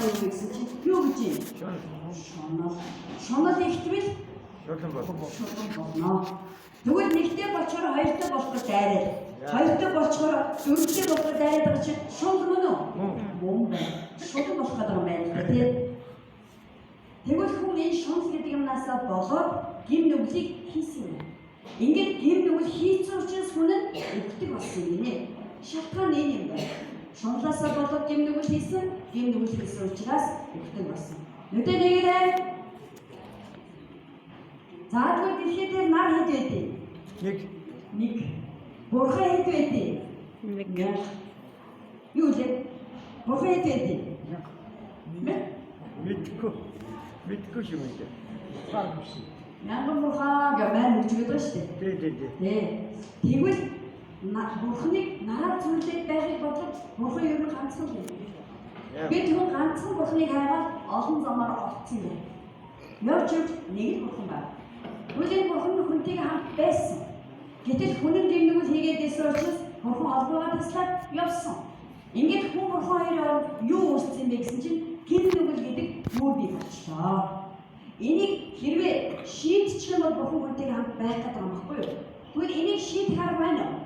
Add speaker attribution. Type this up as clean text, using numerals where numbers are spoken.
Speaker 1: хай юу гэсэн чинь юу гэж юм? Шунал ихтгэл шулан болно. Тэгвэл нэгтэй болчоор хоёртой болоход дайраад. Хоёртой болчоор дөрөвтэй болоход дайраад байгаа чинь шул мөн үү? Мөн байна. Шул болох гэдэг юм байна тийм. Тэгвэл хүн энэ шунал гэдэг юмнасаа болоод гим нүглийг хийсэн юм. Ингээд гим нүгэл хийцэн учраас хүн нь өвддөг болсон юм нэ. Шалтгаан энэ юм байна. Шунлаасаа болоод гим нүгэл хийсэн учраас өвддөг болсон. Нүдэ нэгээрээ заадгүй дэлхий дээр нар хэд байдیں۔ Нэг. Бурхан хэд байдیں۔ Нэг. Юу лээ? Бурхан хэд байдیں۔
Speaker 2: Мэдгүй юм ээ.
Speaker 1: Мянган бурхан гэмээр үжигэд байна шүү дээ. Тий. Тэгвэл бурханыг нараар зүйлээд байхыг бодлоо бурхан ер нь ганцхан л юм. Бид хүн ганцхан бурханыг хайгаад олон замаар олцсон юм. Явж нэг л бурхан байна. Үлийн бурхан хүнтэйг хамт байсан. Гэтэл хүн гим нүгэл хийгээд байсан учраас бурхан олгоод таслаад явсан. Ингээд хүн бурхан хоёроо юу үүссэн бэ гэсэн чинь гим нүгэл гэдэг юу бий болчлоо. Энийг хэрвээ шийдчих юм бол бурхан хүнтэйг хамт байх гэдэг юм баггүй юу? Тэгвэл энийг шийдэх арга байна уу?